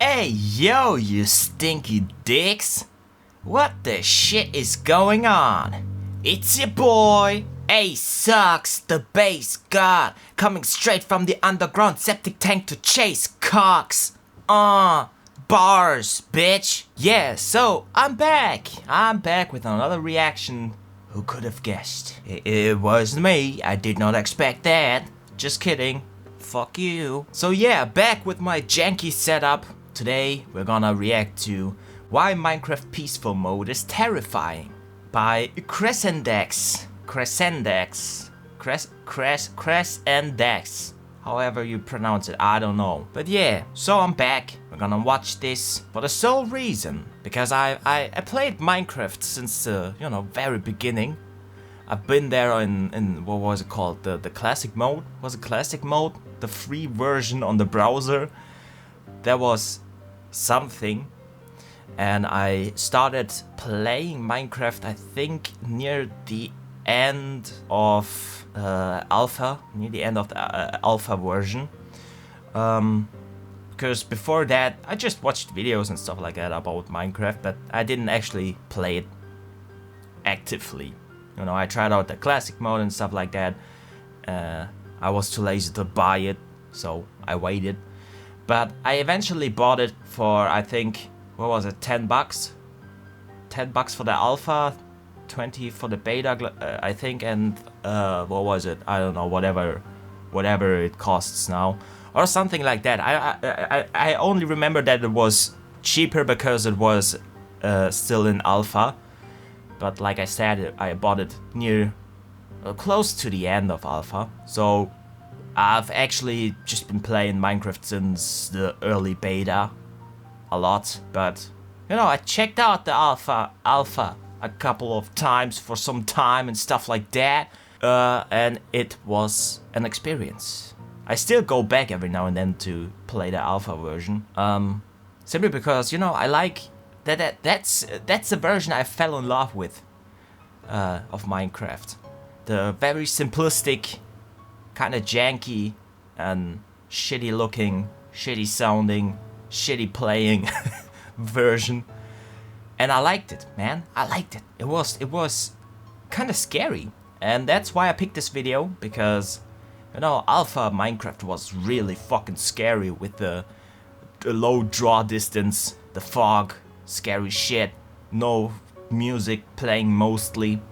Hey yo, you stinky dicks! What the shit is going on? It's your boy, AceoxReacts, the bass god, coming straight from the underground septic tank to chase cocks. Bars, bitch. Yeah, so I'm back. I'm back with another reaction. Who could have guessed? It was me. I did not expect that. Just kidding. Fuck you. So yeah, back with my janky setup. Today we're gonna react to Why Minecraft Peaceful Mode is Terrifying by Crescendex. However you pronounce it, I don't know. But yeah, so I'm back. We're gonna watch this for the sole reason because I played Minecraft since the very beginning. I've been there in what was it called? The classic mode? Was it classic mode? The free version on the browser. There was something, and I started playing Minecraft I think near the end of alpha, near the end of the alpha version. Because before that I just watched videos and stuff like that about Minecraft, but I didn't actually play it actively. I tried out the classic mode and stuff like that. I was too lazy to buy it, so I waited. But I eventually bought it for, I think, what was it, 10 bucks? 10 bucks for the alpha, 20 for the beta, I think, and what was it? I don't know, whatever it costs now, or something like that. I only remember that it was cheaper because it was still in alpha. But like I said, I bought it near, close to the end of alpha. So I've actually just been playing Minecraft since the early beta a lot, but I checked out the alpha a couple of times for some time and stuff like that, and it was an experience. I still go back every now and then to play the alpha version, simply because I like that's the version I fell in love with of Minecraft. The very simplistic, kind of janky and shitty looking, shitty sounding, shitty playing version, and I liked it, man. I liked it. It was kind of scary, and that's why I picked this video, because alpha Minecraft was really fucking scary with the low draw distance, the fog, scary shit, no music playing mostly,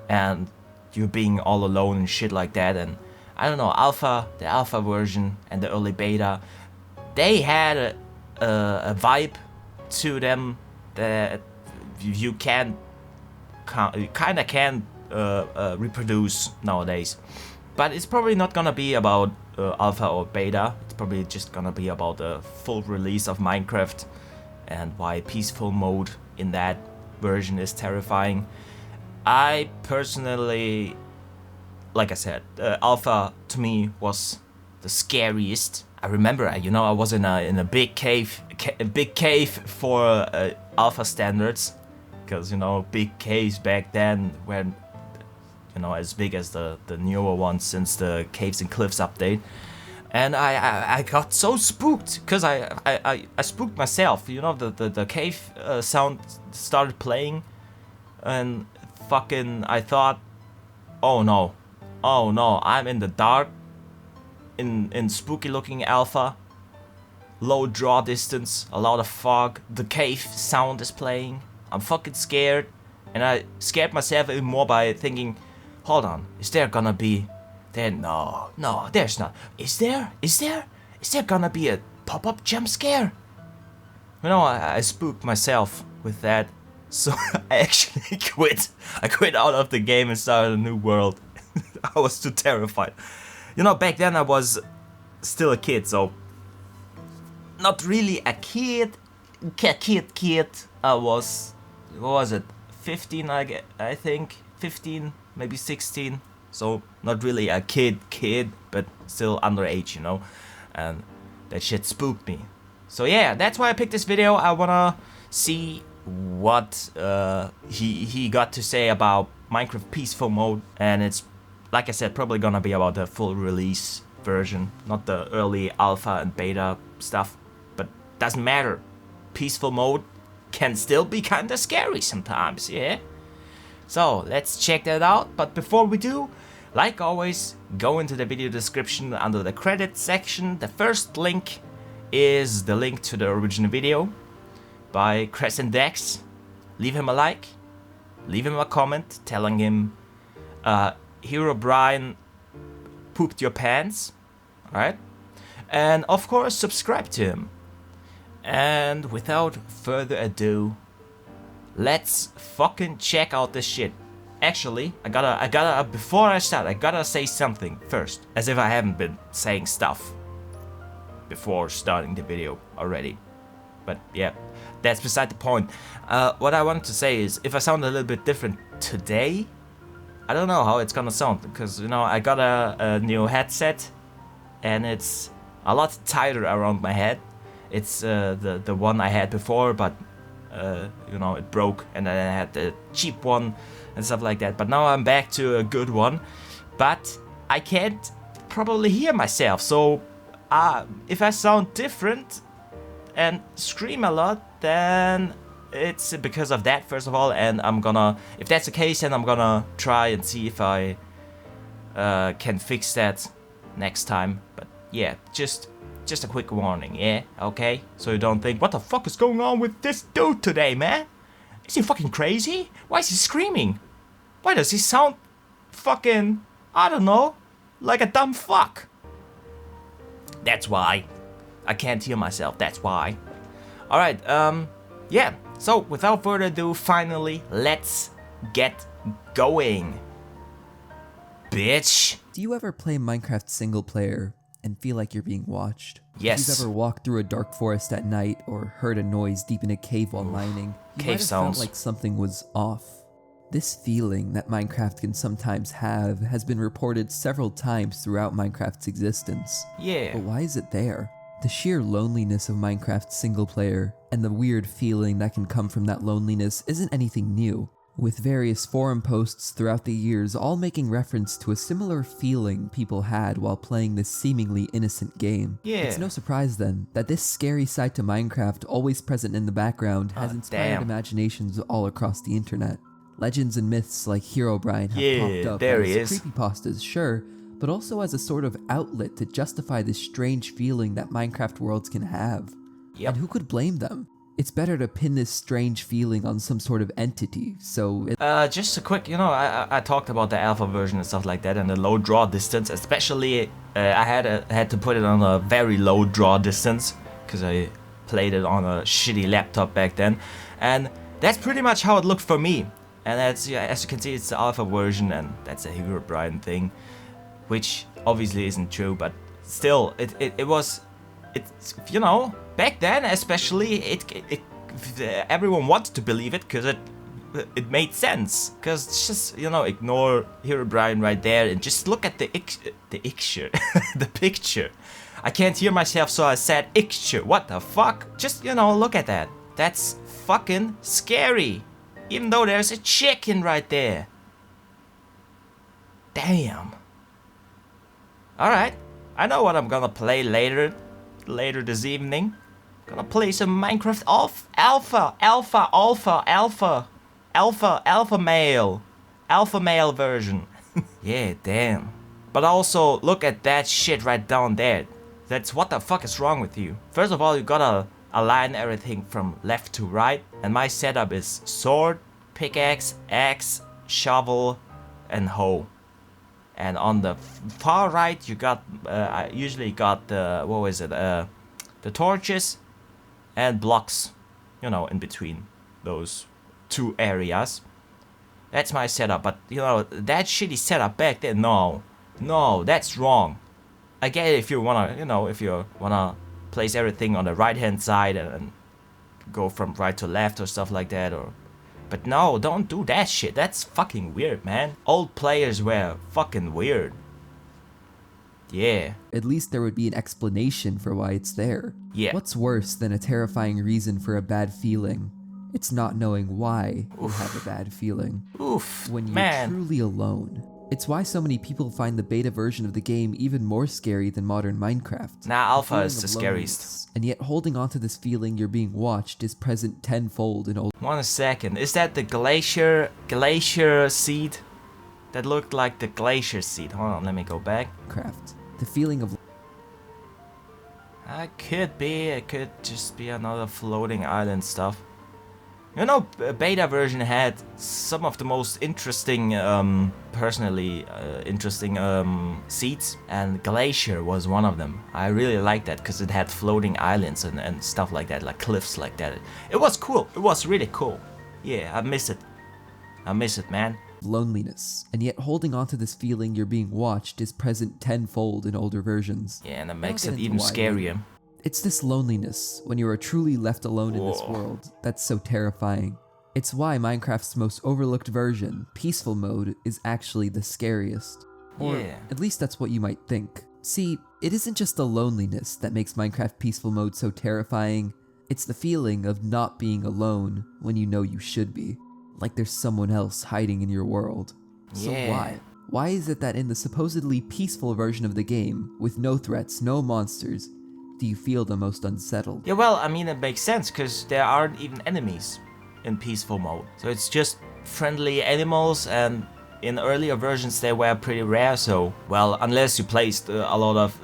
and you being all alone and shit like that. And I don't know, the alpha version and the early beta, they had a vibe to them that you kind of can reproduce nowadays. But it's probably not gonna be about alpha or beta. It's probably just gonna be about the full release of Minecraft and why peaceful mode in that version is terrifying. I personally, like I said, alpha to me was the scariest. I remember, I was in a big cave, for alpha standards, because big caves back then weren't as big as the newer ones since the Caves and Cliffs update. And I got so spooked because I spooked myself. The cave sound started playing, and fucking I thought, oh no, I'm in the dark, in spooky looking alpha, low draw distance, a lot of fog, the cave sound is playing, I'm fucking scared, and I scared myself even more by thinking, hold on, is there gonna be, no, there's not, is there gonna be a pop-up jump scare? I spooked myself with that. So I actually quit. I quit out of the game and started a new world. I was too terrified. Back then I was still a kid, so not really a kid. I was, what was it, 15 I think, 15, maybe 16. So not really a kid, but still underage, and that shit spooked me. So yeah, that's why I picked this video. I wanna see what he got to say about Minecraft peaceful mode, and it's, like I said, probably gonna be about the full release version, not the early alpha and beta stuff, but doesn't matter. Peaceful mode can still be kinda scary sometimes, yeah? So let's check that out, but before we do, like always, go into the video description under the credits section. The first link is the link to the original video by Crescent Dex. Leave him a like, leave him a comment telling him Hero Brian pooped your pants, alright? And of course subscribe to him. And without further ado, let's fucking check out this shit. Actually, I gotta, before I start, I gotta say something first. As if I haven't been saying stuff before starting the video already. But yeah, that's beside the point. What I wanted to say is, if I sound a little bit different today, I don't know how it's gonna sound. Because, you know, I got a new headset. And it's a lot tighter around my head. It's the one I had before, but you know, it broke, and then I had the cheap one and stuff like that. But now I'm back to a good one, but I can't probably hear myself. So if I sound different and scream a lot, then it's because of that, first of all. And I'm gonna, if that's the case, then I'm gonna try and see if I can fix that next time. But yeah, just a quick warning, yeah? Okay? So you don't think, what the fuck is going on with this dude today, man? Is he fucking crazy? Why is he screaming? Why does he sound fucking, I don't know, like a dumb fuck? That's why. I can't hear myself, that's why. Alright, yeah. So, without further ado, finally, let's get going. Bitch. Do you ever play Minecraft single player and feel like you're being watched? Yes. If you've ever walked through a dark forest at night or heard a noise deep in a cave while mining, you Cave might have sounds. felt like something was off. This feeling that Minecraft can sometimes have has been reported several times throughout Minecraft's existence. Yeah. But why is it there? The sheer loneliness of Minecraft single player and the weird feeling that can come from that loneliness isn't anything new, with various forum posts throughout the years all making reference to a similar feeling people had while playing this seemingly innocent game. Yeah. It's no surprise then that this scary side to Minecraft, always present in the background, has inspired imaginations all across the internet. Legends and myths like Herobrine have popped up there as he is. creepypastas, sure, but also as a sort of outlet to justify this strange feeling that Minecraft worlds can have. Yep. And who could blame them? It's better to pin this strange feeling on some sort of entity, so just a quick, you know, I talked about the alpha version and stuff like that, and the low draw distance, especially, I had to put it on a very low draw distance, because I played it on a shitty laptop back then, and that's pretty much how it looked for me. And that's, yeah, as you can see, it's the alpha version, and that's a Herobrine thing, which obviously isn't true, but still, it's, you know, back then especially, everyone wanted to believe it, because it made sense. Because just, you know, ignore Herobrine right there, and just look at the picture, the picture. I can't hear myself, so I said picture. What the fuck? Just, you know, look at that. That's fucking scary. Even though there's a chicken right there. Damn. Alright. I know what I'm gonna play later this evening. Gonna play some Minecraft alpha male version. Yeah, damn. But also, look at that shit right down there. That's, what the fuck is wrong with you? First of all, you gotta align everything from left to right, and my setup is sword, pickaxe, axe, shovel, and hoe. And on the far right, you got I usually got the, what was it, the torches and blocks, you know, in between those two areas. That's my setup. But you know, that shitty setup back there, no, that's wrong. I get it if you wanna, you know, if you wanna place everything on the right hand side and go from right to left or stuff like that, or, but no, don't do that shit. That's fucking weird, man. Old players were fucking weird. Yeah. at least there would be an explanation for why it's there. Yeah. What's worse than a terrifying reason for a bad feeling? It's not knowing why you have a bad feeling. Oof, When you're man. truly alone, It's why so many people find the beta version of the game even more scary than modern Minecraft. Nah, alpha feeling is the of scariest. loneliness, and yet holding on to this feeling you're being watched is present tenfold in old 1 second, is that the glacier seed? That looked like the glacier seed. Hold on, let me go back. Minecraft. The feeling of It could just be another floating island stuff. You know, beta version had some of the most interesting, personally interesting seeds, and Glacier was one of them. I really liked that because it had floating islands and stuff like that, like cliffs like that. It was cool. It was really cool. Yeah, I miss it. I miss it, man. loneliness, and yet holding on to this feeling you're being watched is present tenfold in older versions. Yeah, and it makes it even scarier. It's this loneliness, when you are truly left alone in this Whoa. world, that's so terrifying. It's why Minecraft's most overlooked version, Peaceful Mode, is actually the scariest. Or Yeah. at least that's what you might think. See, it isn't just the loneliness that makes Minecraft Peaceful Mode so terrifying, it's the feeling of not being alone when you know you should be. Like there's someone else hiding in your world. So Yeah. why? Why is it that in the supposedly peaceful version of the game, with no threats, no monsters, do you feel the most unsettled? Yeah, well, I mean, it makes sense, because there aren't even enemies in peaceful mode. So it's just friendly animals, and in earlier versions they were pretty rare, so, well, unless you placed a lot of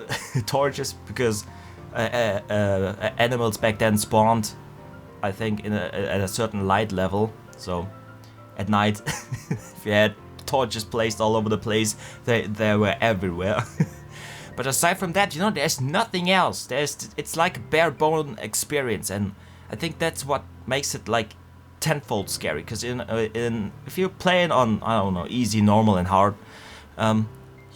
torches, because animals back then spawned, I think, at a certain light level, so at night, if you had torches placed all over the place, they were everywhere. But aside from that, you know, there's nothing else. It's like a bare bone experience, and I think that's what makes it like tenfold scary. Because if you play it on, I don't know, easy, normal, and hard,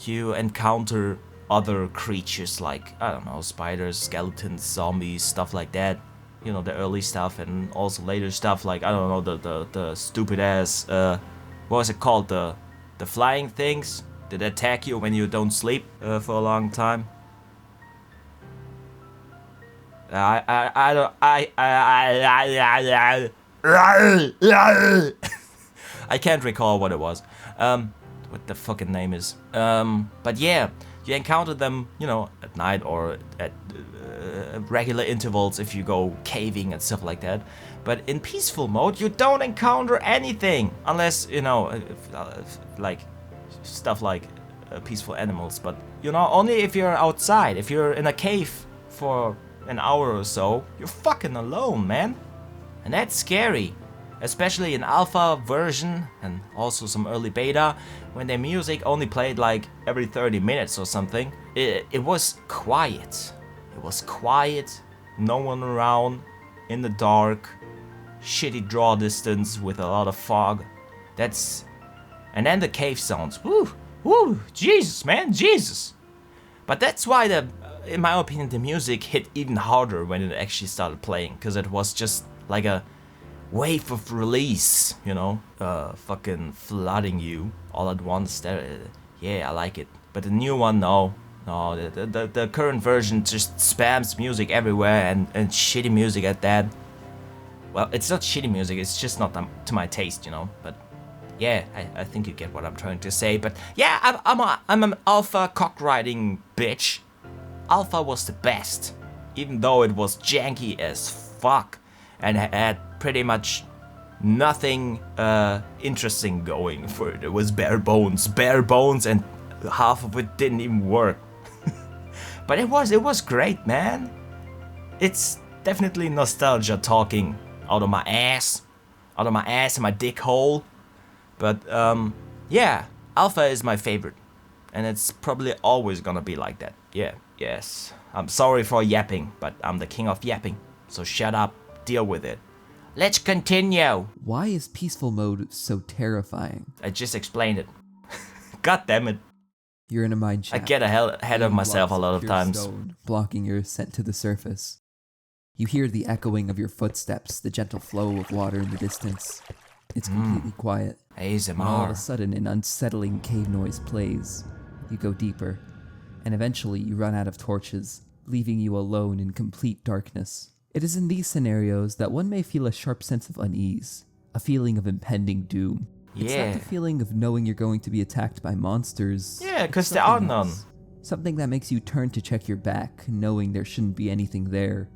you encounter other creatures like, I don't know, spiders, skeletons, zombies, stuff like that. You know, the early stuff, and also later stuff like, I don't know, the stupid ass, what was it called, the flying things that attack you when you don't sleep for a long time. I can't recall what it was. What the fucking name is. But yeah, you encounter them, you know, at night or at regular intervals if you go caving and stuff like that. But in peaceful mode, you don't encounter anything unless, you know, like stuff like peaceful animals. But you know, only if you're outside. If you're in a cave for an hour or so, you're fucking alone, man. And that's scary. Especially in alpha version and also some early beta, when their music only played like every 30 minutes or something. It was quiet. It was quiet, no one around, in the dark, shitty draw distance with a lot of fog. And then the cave sounds. Woo, Jesus, man, Jesus. But that's why in my opinion, the music hit even harder when it actually started playing, because it was just like a wave of release, you know, fucking flooding you all at once. Yeah, I like it. But the new one, no, the current version just spams music everywhere, and shitty music at that. Well, it's not shitty music, it's just not to my taste, you know. But yeah, I think you get what I'm trying to say. But yeah, I'm an alpha cock-riding bitch. Alpha was the best, even though it was janky as fuck and had pretty much nothing interesting going for it. It was bare bones, and half of it didn't even work. But it was great, man. It's definitely nostalgia talking out of my ass and my dick hole. But yeah, alpha is my favorite, and it's probably always gonna be like that. Yeah, yes. I'm sorry for yapping, but I'm the king of yapping. So shut up, deal with it. Let's continue. Why is peaceful mode so terrifying? I just explained it. God damn it. You're in a mine shaft. I get ahead of myself a lot of times. Stone, blocking your ascent to the surface. You hear the echoing of your footsteps, the gentle flow of water in the distance. It's completely quiet. ASMR. And all of a sudden, an unsettling cave noise plays. You go deeper, and eventually you run out of torches, leaving you alone in complete darkness. It is in these scenarios that one may feel a sharp sense of unease, a feeling of impending doom. It's not Yeah. the feeling of knowing you're going to be attacked by monsters. Yeah, It's because there are something none. else. Something that makes you turn to check your back, knowing there shouldn't be anything there.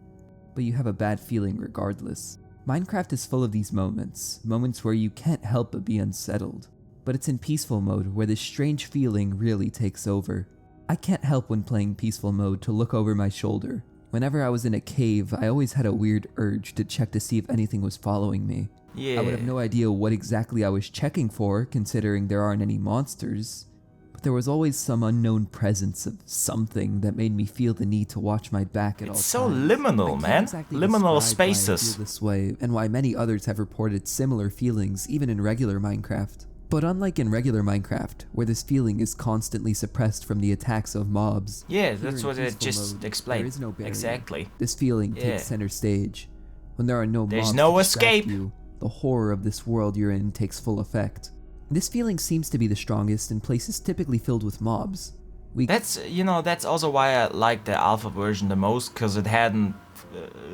But you have a bad feeling regardless. Minecraft is full of these moments where you can't help but be unsettled. But it's in peaceful mode where this strange feeling really takes over. I can't help when playing peaceful mode to look over my shoulder. Whenever I was in a cave, I always had a weird urge to check to see if anything was following me. Yeah. I would have no idea what exactly I was checking for, considering there aren't any monsters. But there was always some unknown presence of something that made me feel the need to watch my back at all times. It's so liminal, I can't man. exactly Liminal describe why I spaces. feel this way, and why many others have reported similar feelings even in regular Minecraft. But unlike in regular Minecraft, where this feeling is constantly suppressed from the attacks of mobs, Yeah, here that's in what I peaceful just mode, explained. there is no barrier. Exactly. This feeling Yeah. takes center stage. When there are no There's mobs no to distract escape. you, the horror of this world you're in takes full effect. This feeling seems to be the strongest in places typically filled with mobs. That's also why I like the alpha version the most, because it hadn't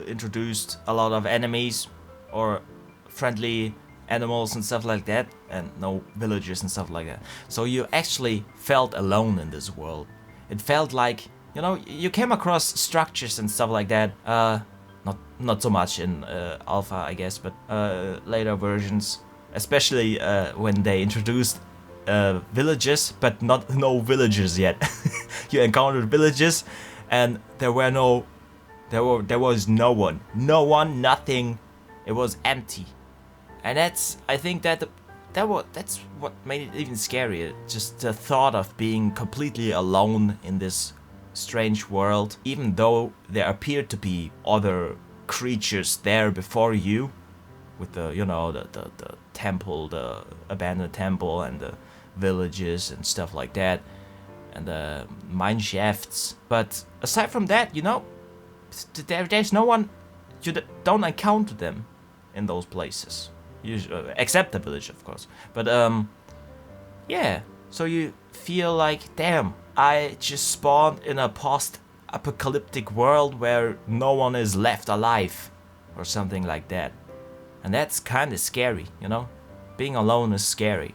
introduced a lot of enemies or friendly animals and stuff like that, and no villagers and stuff like that. So you actually felt alone in this world. It felt like, you came across structures and stuff like that. Not so much in alpha, I guess, but later versions, especially when they introduced villages, but no villagers yet. You encountered villages, and there was no one, nothing. It was empty, and I think that's what made it even scarier. Just the thought of being completely alone in this strange world, even though there appeared to be other creatures there before you, with the temple, the abandoned temple, and the villages and stuff like that, and the mine shafts. But aside from that, there's no one. You don't encounter them in those places, except the village, of course. But yeah. So you feel like, damn, I just spawned in a post-apocalyptic world where no one is left alive, or something like that. And that's kind of scary, Being alone is scary.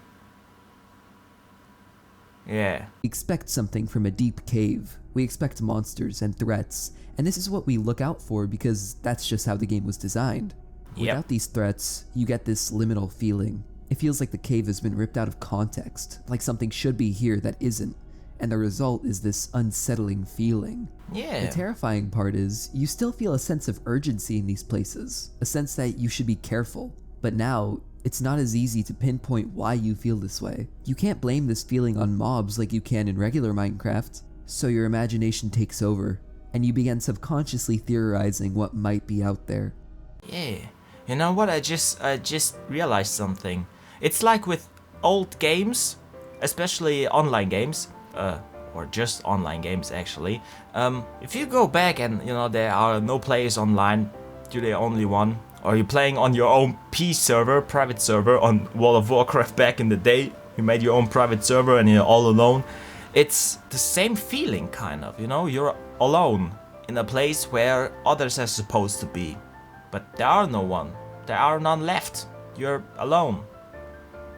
Yeah. We expect something from a deep cave. We expect monsters and threats, and this is what we look out for because that's just how the game was designed. Yep. Without these threats, you get this liminal feeling. It feels like the cave has been ripped out of context, like something should be here that isn't, and the result is this unsettling feeling. Yeah. The terrifying part is, you still feel a sense of urgency in these places, a sense that you should be careful. But now, it's not as easy to pinpoint why you feel this way. You can't blame this feeling on mobs like you can in regular Minecraft, so your imagination takes over, and you begin subconsciously theorizing what might be out there. Yeah. You know what? I just realized something. It's like with old games, especially online games, or just online games actually. If you go back and there are no players online, you're the only one, or you're playing on your own private server on World of Warcraft back in the day. You made your own private server and you're all alone. It's the same feeling, kind of. You're alone in a place where others are supposed to be, but there are no one. There are none left. You're alone.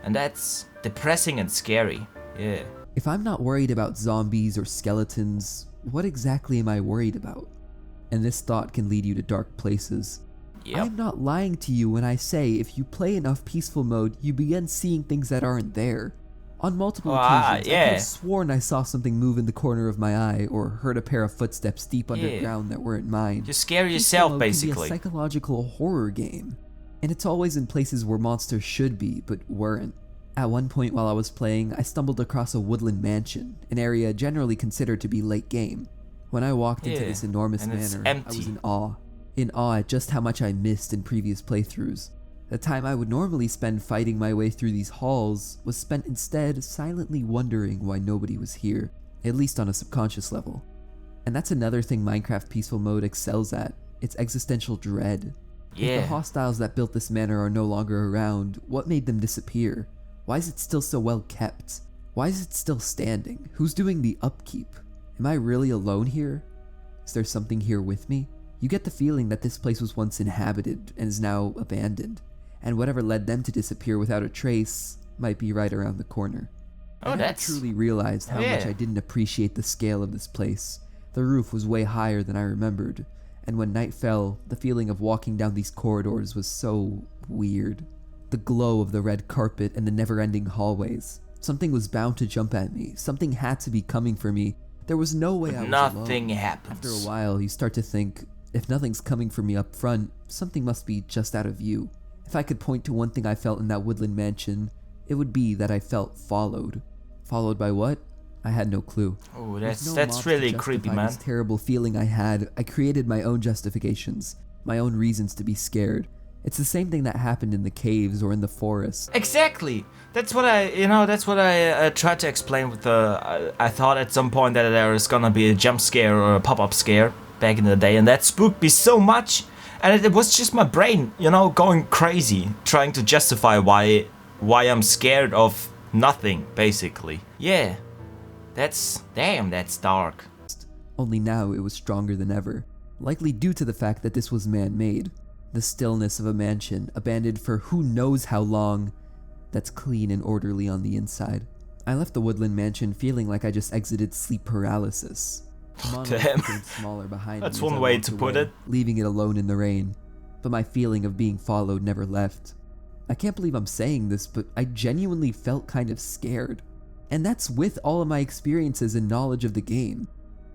And that's depressing and scary. Yeah. If I'm not worried about zombies or skeletons, what exactly am I worried about? And this thought can lead you to dark places. Yep. I'm not lying to you when I say if you play enough peaceful mode, you begin seeing things that aren't there. On multiple occasions, I could have sworn I saw something move in the corner of my eye, or heard a pair of footsteps deep underground that weren't mine. You scare Peaceful yourself, mode basically. can be a psychological horror game. And it's always in places where monsters should be, but weren't. At one point while I was playing, I stumbled across a woodland mansion, an area generally considered to be late game. When I walked into this enormous manor, I was in awe. In awe at just how much I missed in previous playthroughs. The time I would normally spend fighting my way through these halls was spent instead silently wondering why nobody was here, at least on a subconscious level. And that's another thing Minecraft Peaceful Mode excels at, its existential dread. Yeah. If the hostiles that built this manor are no longer around, what made them disappear? Why is it still so well kept? Why is it still standing? Who's doing the upkeep? Am I really alone here? Is there something here with me? You get the feeling that this place was once inhabited and is now abandoned, and whatever led them to disappear without a trace might be right around the corner. Oh, I never truly realized how much I didn't appreciate the scale of this place. The roof was way higher than I remembered, and when night fell, the feeling of walking down these corridors was so weird. The glow of the red carpet and the never-ending hallways. Something was bound to jump at me. Something had to be coming for me. There was no way I was alone. Nothing happens. After a while, you start to think, if nothing's coming for me up front, something must be just out of view. If I could point to one thing I felt in that woodland mansion, it would be that I felt followed. Followed by what? I had no clue. Oh, that's really creepy, man. This terrible feeling I had, I created my own justifications, my own reasons to be scared. It's the same thing that happened in the caves or in the forest. Exactly. That's what I tried to explain with the. I thought at some point that there was gonna be a jump scare or a pop-up scare back in the day, and that spooked me so much. And it was just my brain, going crazy, trying to justify why I'm scared of nothing, basically. Yeah. That's dark. Only now it was stronger than ever, likely due to the fact that this was man-made. The stillness of a mansion, abandoned for who knows how long, that's clean and orderly on the inside. I left the woodland mansion feeling like I just exited sleep paralysis. Damn. Smaller behind That's me one way to put it. Leaving it alone in the rain. But my feeling of being followed never left. I can't believe I'm saying this, but I genuinely felt kind of scared. And that's with all of my experiences and knowledge of the game.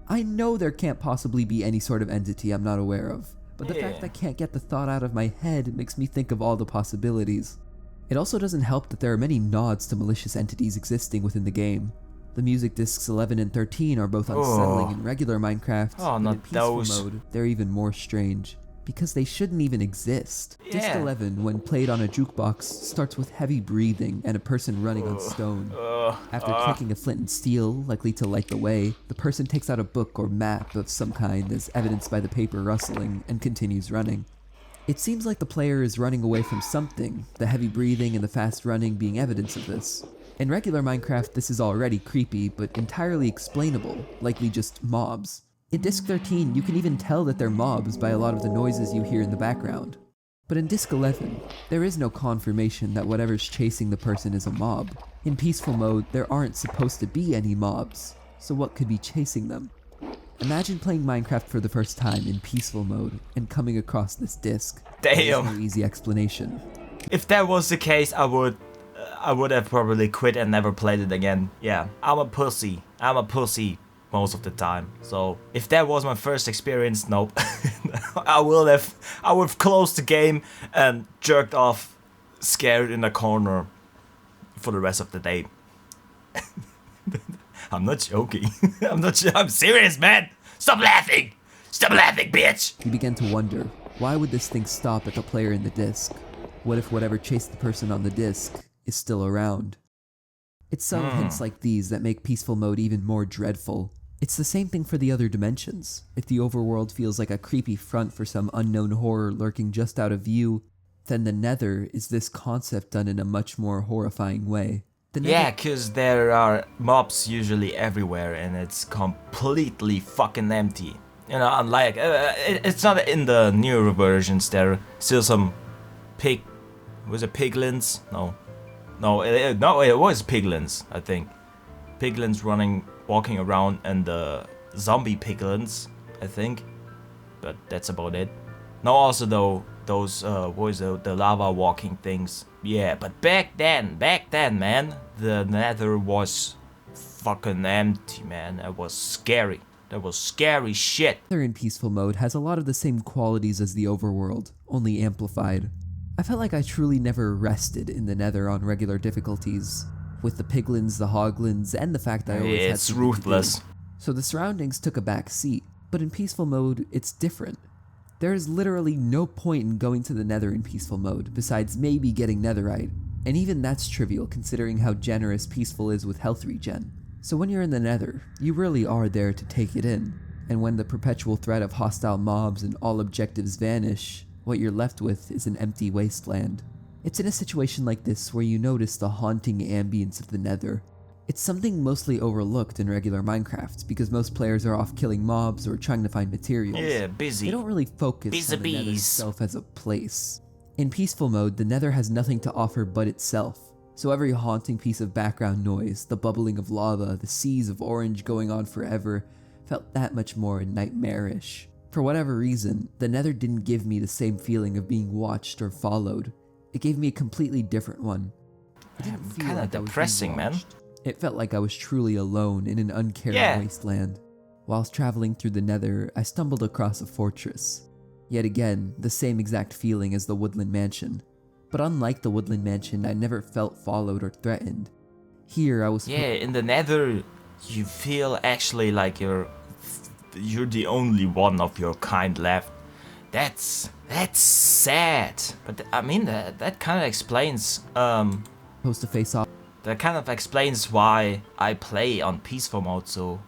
I know there can't possibly be any sort of entity I'm not aware of. But the fact I can't get the thought out of my head makes me think of all the possibilities. It also doesn't help that there are many nods to malicious entities existing within the game. The music discs 11 and 13 are both unsettling in regular Minecraft, but in peaceful mode, they're even more strange. Because they shouldn't even exist. Disc 11, when played on a jukebox, starts with heavy breathing and a person running on stone. After clicking a flint and steel, likely to light the way, the person takes out a book or map of some kind as evidenced by the paper rustling and continues running. It seems like the player is running away from something, the heavy breathing and the fast running being evidence of this. In regular Minecraft, this is already creepy, but entirely explainable, likely just mobs. In Disc 13, you can even tell that they're mobs by a lot of the noises you hear in the background. But in Disc 11, there is no confirmation that whatever's chasing the person is a mob. In peaceful mode, there aren't supposed to be any mobs, so what could be chasing them? Imagine playing Minecraft for the first time in peaceful mode and coming across this disc. Damn. There's no easy explanation. If that was the case, I would have probably quit and never played it again. Yeah, I'm a pussy most of the time. So if that was my first experience, nope. I would have closed the game and jerked off scared in a corner for the rest of the day. I'm not joking. I'm serious, man. Stop laughing, bitch. You begin to wonder, why would this thing stop at the player in the disc? What if whatever chased the person on the disc is still around? It's subtle hints like these that make peaceful mode even more dreadful. It's the same thing for the other dimensions. If the overworld feels like a creepy front for some unknown horror lurking just out of view, then the Nether is this concept done in a much more horrifying way. Yeah, because there are mobs usually everywhere and it's completely fucking empty. Unlike, it's not in the newer versions, there are still some piglins? No, it was piglins, I think. Piglins walking around, and the zombie piglins, I think. But that's about it. No, also though, those, the lava walking things. Yeah, but back then, man, the Nether was fucking empty, man. That was scary. That was scary shit. Nether in peaceful mode has a lot of the same qualities as the overworld, only amplified. I felt like I truly never rested in the Nether on regular difficulties, with the piglins, the hoglins, and the fact that I always had it's ruthless. So the surroundings took a back seat, but in peaceful mode, it's different. There is literally no point in going to the Nether in peaceful mode, besides maybe getting netherite, and even that's trivial considering how generous peaceful is with health regen. So when you're in the Nether, you really are there to take it in, and when the perpetual threat of hostile mobs and all objectives vanish, what you're left with is an empty wasteland. It's in a situation like this where you notice the haunting ambience of the Nether. It's something mostly overlooked in regular Minecraft because most players are off killing mobs or trying to find materials. Yeah, busy. They don't really focus on the Nether itself as a place. In peaceful mode, the Nether has nothing to offer but itself. So every haunting piece of background noise, the bubbling of lava, the seas of orange going on forever, felt that much more nightmarish. For whatever reason, the Nether didn't give me the same feeling of being watched or followed. It gave me a completely different one. It didn't feel Kind of like I was depressing, being man. watched. It felt like I was truly alone in an uncaring Yeah. wasteland. Whilst traveling through the Nether, I stumbled across a fortress. Yet again, the same exact feeling as the Woodland Mansion. But unlike the Woodland Mansion, I never felt followed or threatened. Here I was... Yeah, in the Nether, you feel actually like you're the only one of your kind left. That's sad. But I mean, that kind of explains supposed to face off. that kind of explains why I play on peaceful mode so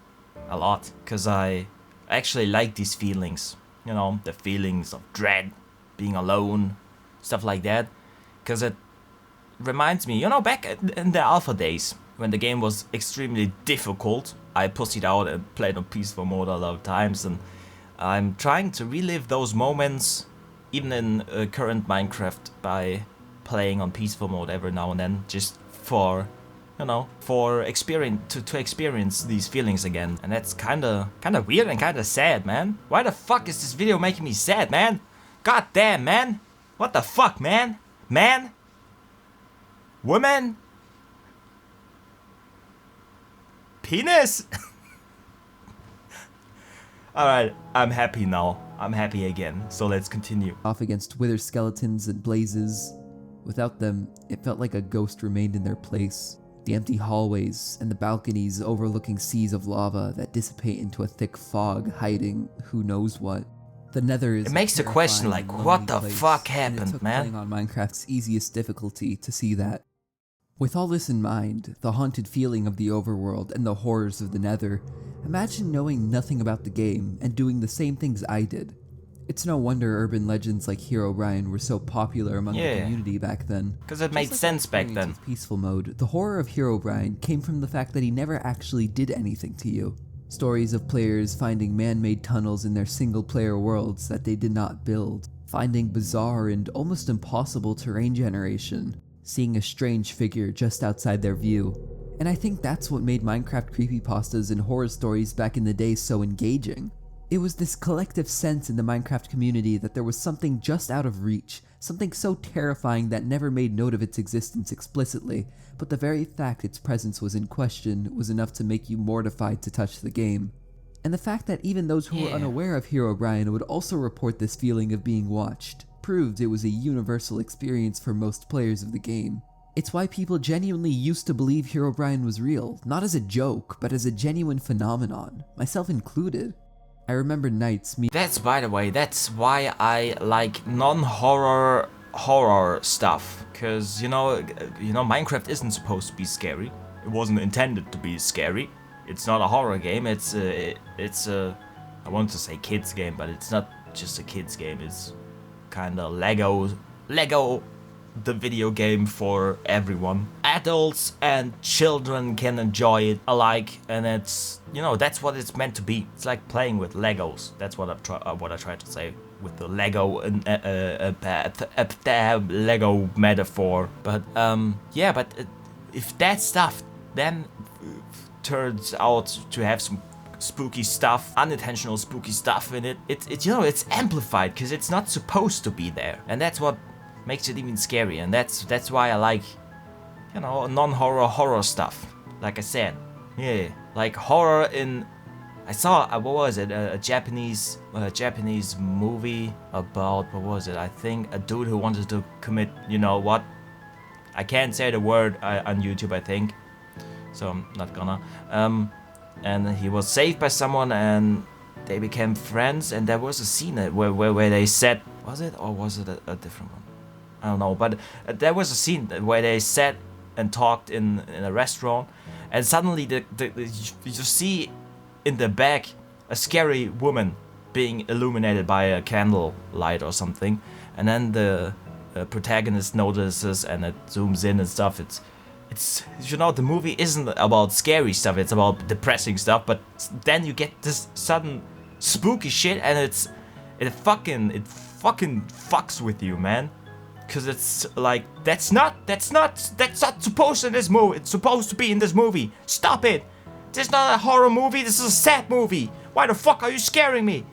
a lot, because I actually like these feelings, you know, the feelings of dread, being alone, stuff like that, because it reminds me, you know, back in the alpha days, when the game was extremely difficult, I pussied out and played on peaceful mode a lot of times, and I'm trying to relive those moments, even in current Minecraft, by playing on peaceful mode every now and then, just for, you know, for experience to experience these feelings again. And that's kinda weird and kinda sad, man. Why the fuck is this video making me sad, man? God damn, man. What the fuck, man? Man? Woman? Penis? Alright, I'm happy now. I'm happy again. So let's continue. Off against wither skeletons and blazes. Without them, it felt like a ghost remained in their place. The empty hallways and the balconies overlooking seas of lava that dissipate into a thick fog hiding who knows what. The Nether is... It makes the question like, what the fuck happened, man? Playing on Minecraft's easiest difficulty to see that. With all this in mind, the haunted feeling of the overworld and the horrors of the Nether, imagine knowing nothing about the game and doing the same things I did. It's no wonder urban legends like Herobrine were so popular among the community back then. Because it made sense back then. With peaceful mode, the horror of Herobrine came from the fact that he never actually did anything to you. Stories of players finding man-made tunnels in their single-player worlds that they did not build, finding bizarre and almost impossible terrain generation, seeing a strange figure just outside their view. And I think that's what made Minecraft creepypastas and horror stories back in the day so engaging. It was this collective sense in the Minecraft community that there was something just out of reach, something so terrifying that never made note of its existence explicitly, but the very fact its presence was in question was enough to make you mortified to touch the game. And the fact that even those who were unaware of Herobrine would also report this feeling of being watched proved it was a universal experience for most players of the game. It's why people genuinely used to believe Herobrine was real, not as a joke, but as a genuine phenomenon, myself included. I remember nights That's, by the way, that's why I like non-horror stuff. Cause you know, Minecraft isn't supposed to be scary. It wasn't intended to be scary. It's not a horror game. It's a I wanted to say kids game, but it's not just a kids game. It's kind of Lego, the video game for everyone. Adults and children can enjoy it alike, and it's, you know, that's what it's meant to be. It's like playing with Legos. That's what I tried to say with the Lego Lego metaphor. But yeah, but if that stuff then turns out to have some spooky stuff, unintentional spooky stuff in it, you know, it's amplified because it's not supposed to be there, and that's what makes it even scary. And that's why I like, you know, non-horror stuff. Like I said, yeah, like horror in. I saw what was it? A Japanese movie about, what was it? I think a dude who wanted to commit. You know what? I can't say the word on YouTube, I think, so I'm not gonna. And he was saved by someone, and they became friends. And there was a scene where they said, was it, or was it a different one? I don't know, but there was a scene where they sat and talked in a restaurant, and suddenly you see in the back a scary woman being illuminated by a candle light or something, and then the protagonist notices, and it zooms in and stuff. It's you know, the movie isn't about scary stuff, it's about depressing stuff, but then you get this sudden spooky shit, and it fucking fucks with you, man. Cause it's like, that's not supposed in this movie. It's supposed to be in this movie. Stop it. This is not a horror movie, this is a sad movie. Why the fuck are you scaring me?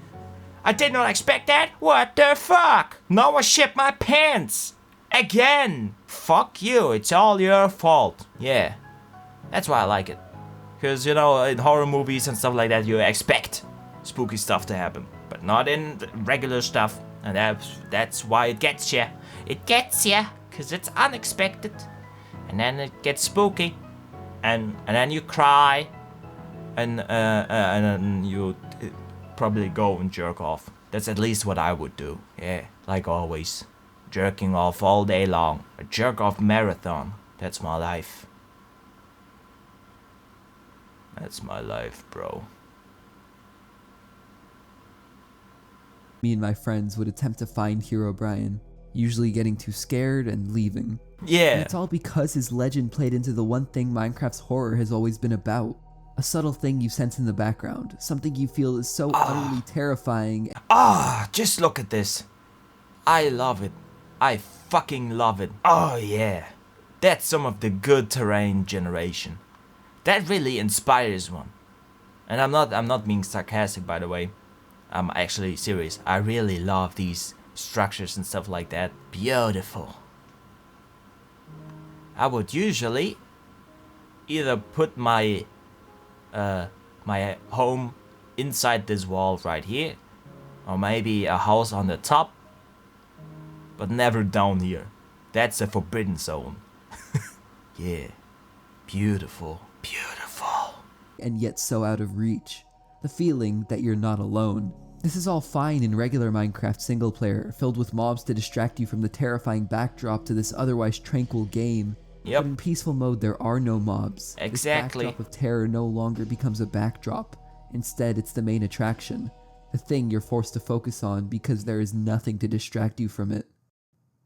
I did not expect that. What the fuck? Now I shit my pants. Again. Fuck you, it's all your fault. Yeah, that's why I like it. Cause you know, in horror movies and stuff like that, you expect spooky stuff to happen. But not in the regular stuff. And that's why it gets ya. It gets ya, cause it's unexpected. And then it gets spooky. And then you cry. And then you probably go and jerk off. That's at least what I would do. Yeah, like always. Jerking off all day long. A jerk off marathon. That's my life. That's my life, bro. Me and my friends would attempt to find Hero Brian, usually getting too scared and leaving. Yeah. And it's all because his legend played into the one thing Minecraft's horror has always been about. A subtle thing you sense in the background, something you feel is so utterly terrifying. Just look at this. I love it. I fucking love it. Oh yeah. That's some of the good terrain generation. That really inspires one. And I'm not being sarcastic, by the way. I'm actually serious. I really love these structures and stuff like that. Beautiful. I would usually either put my home inside this wall right here, or maybe a house on the top, but never down here. That's a forbidden zone. Yeah. Beautiful. Beautiful. And yet so out of reach. The feeling that you're not alone. This is all fine in regular Minecraft single player, filled with mobs to distract you from the terrifying backdrop to this otherwise tranquil game. Yep. But in peaceful mode there are no mobs. Exactly. This backdrop of terror no longer becomes a backdrop. Instead, it's the main attraction. The thing you're forced to focus on because there is nothing to distract you from it.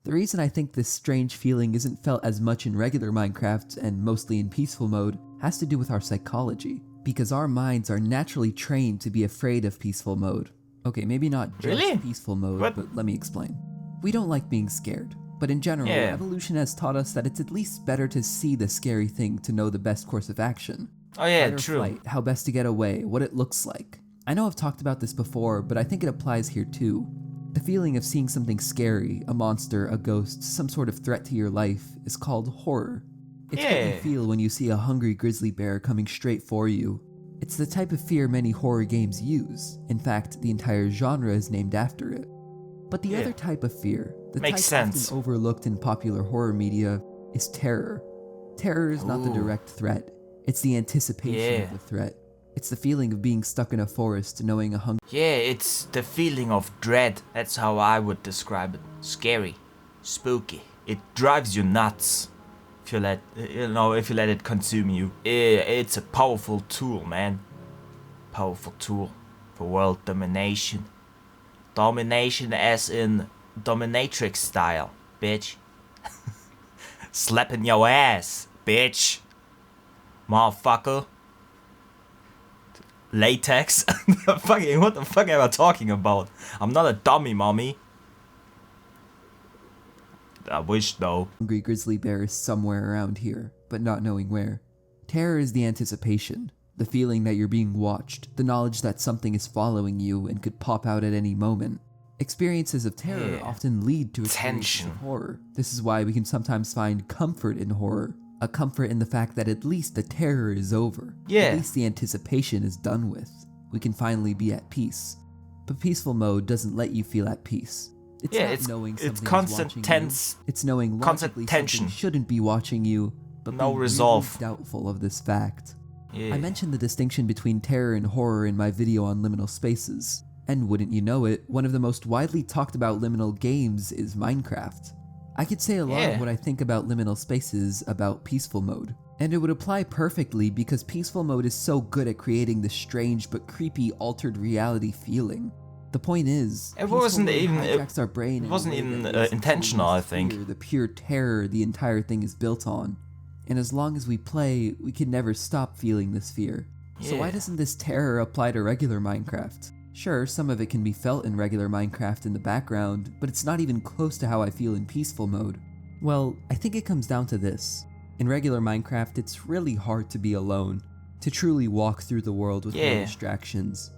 The reason I think this strange feeling isn't felt as much in regular Minecraft, and mostly in peaceful mode, has to do with our psychology. Because our minds are naturally trained to be afraid of peaceful mode. Okay, maybe not just Really? peaceful mode, What? but let me explain. We don't like being scared. But in general, Yeah. evolution has taught us that it's at least better to see the scary thing to know the best course of action. Oh yeah, Fight or true. flight, how best to get away, what it looks like. I know I've talked about this before, but I think it applies here too. The feeling of seeing something scary, a monster, a ghost, some sort of threat to your life, is called horror. It's what you Yeah. feel when you see a hungry grizzly bear coming straight for you. It's the type of fear many horror games use. In fact, the entire genre is named after it. But the Yeah. other type of fear, the Makes type sense. often overlooked in popular horror media, is terror. Terror is not the Ooh. direct threat. It's the anticipation of Yeah. the threat. It's the feeling of being stuck in a forest, knowing a hungry Yeah, it's the feeling of dread. That's how I would describe it. Scary, spooky. It drives you nuts. If you let it consume you. It's a powerful tool, man. Powerful tool for world domination. Domination as in dominatrix style, bitch. Slapping your ass, bitch. Motherfucker. Latex? What the fuck am I talking about? I'm not a dummy, mommy. I wish though. grizzly bear is somewhere around here, but not knowing where. Terror is the anticipation, the feeling that you're being watched, the knowledge that something is following you and could pop out at any moment. Experiences of terror Yeah. often lead to experiences Tension. of horror. This is why we can sometimes find comfort in horror. A comfort in the fact that at least the terror is over. Yeah. At least the anticipation is done with. We can finally be at peace. But peaceful mode doesn't let you feel at peace. It's Yeah, not it's knowing something is constant watching tense. you. It's knowing Constant logically tension. something shouldn't be watching you, but No being resolve. really doubtful of this fact. Yeah. I mentioned the distinction between terror and horror in my video on liminal spaces. And wouldn't you know it, one of the most widely talked about liminal games is Minecraft. I could say a lot Yeah. of what I think about liminal spaces about peaceful mode. And it would apply perfectly because peaceful mode is so good at creating this strange but creepy altered reality feeling. The point is, It wasn't peaceful mode even- hijacks our brain. it in a wasn't way even, that makes intentional, I this think. fear, the pure terror the entire thing is built on. And as long as we play, we can never stop feeling this fear. So why Yeah. doesn't this terror apply to regular Minecraft? Sure, some of it can be felt in regular Minecraft in the background, but it's not even close to how I feel in peaceful mode. Well, I think it comes down to this. In regular Minecraft, it's really hard to be alone, to truly walk through the world with no distractions.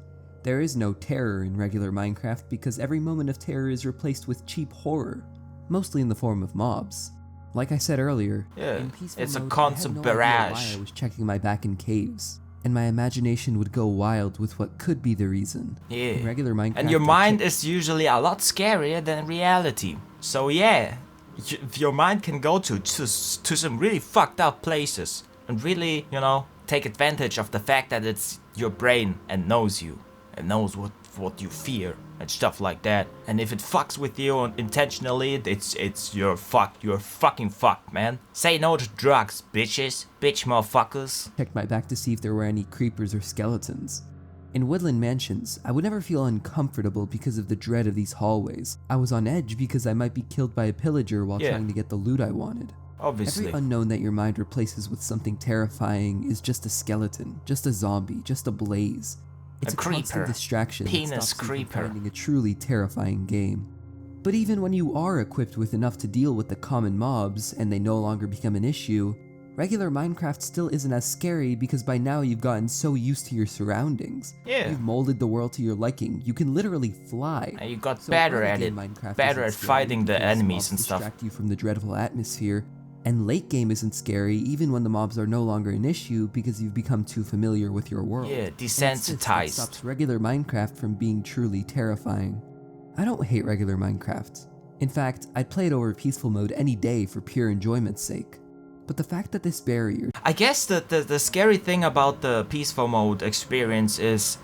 There is no terror in regular Minecraft because every moment of terror is replaced with cheap horror, mostly in the form of mobs. Like I said earlier, in peaceful it's mode, a constant I had no idea barrage. why I was checking my back in caves, and my imagination would go wild with what could be the reason. In regular Minecraft, and your mind is usually a lot scarier than reality. So yeah, your mind can go to some really fucked up places and really, you know, take advantage of the fact that it's your brain and knows you and knows what you fear and stuff like that. And if it fucks with you intentionally, you're fucked. You're fucking fucked, man. Say no to drugs, bitches. Bitch motherfuckers. Checked my back to see if there were any creepers or skeletons. In woodland mansions, I would never feel uncomfortable because of the dread of these hallways. I was on edge because I might be killed by a pillager while trying to get the loot I wanted. Obviously. Every unknown that your mind replaces with something terrifying is just a skeleton, just a zombie, just a blaze. It's a constant distraction that stops you from finding a truly terrifying game. But even when you are equipped with enough to deal with the common mobs and they no longer become an issue, regular Minecraft still isn't as scary because by now you've gotten so used to your surroundings. You've molded the world to your liking. You can literally fly. And you got better at it, better at fighting the enemies and stuff. Distract you from the dreadful atmosphere. And late game isn't scary even when the mobs are no longer an issue because you've become too familiar with your world. Yeah, desensitized. It stops regular Minecraft from being truly terrifying. I don't hate regular Minecraft. In fact, I'd play it over peaceful mode any day for pure enjoyment's sake. But the fact that this barrier... I guess the scary thing about the peaceful mode experience is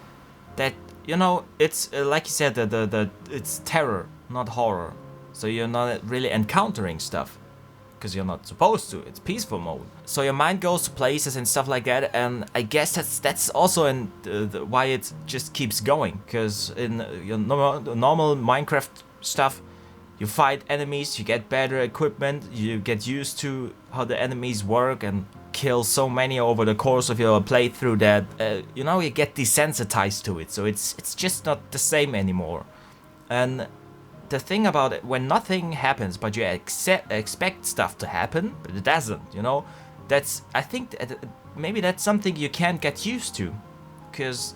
that, you know, it's like you said, it's terror, not horror. So you're not really encountering stuff. Because you're not supposed to, it's peaceful mode. So your mind goes to places and stuff like that, and I guess that's also why it just keeps going. Because in your normal Minecraft stuff, you fight enemies, you get better equipment, you get used to how the enemies work and kill so many over the course of your playthrough that, you know, you get desensitized to it. So it's just not the same anymore. And the thing about it, when nothing happens, but you expect stuff to happen, but it doesn't, you know, I think maybe that's something you can't get used to, because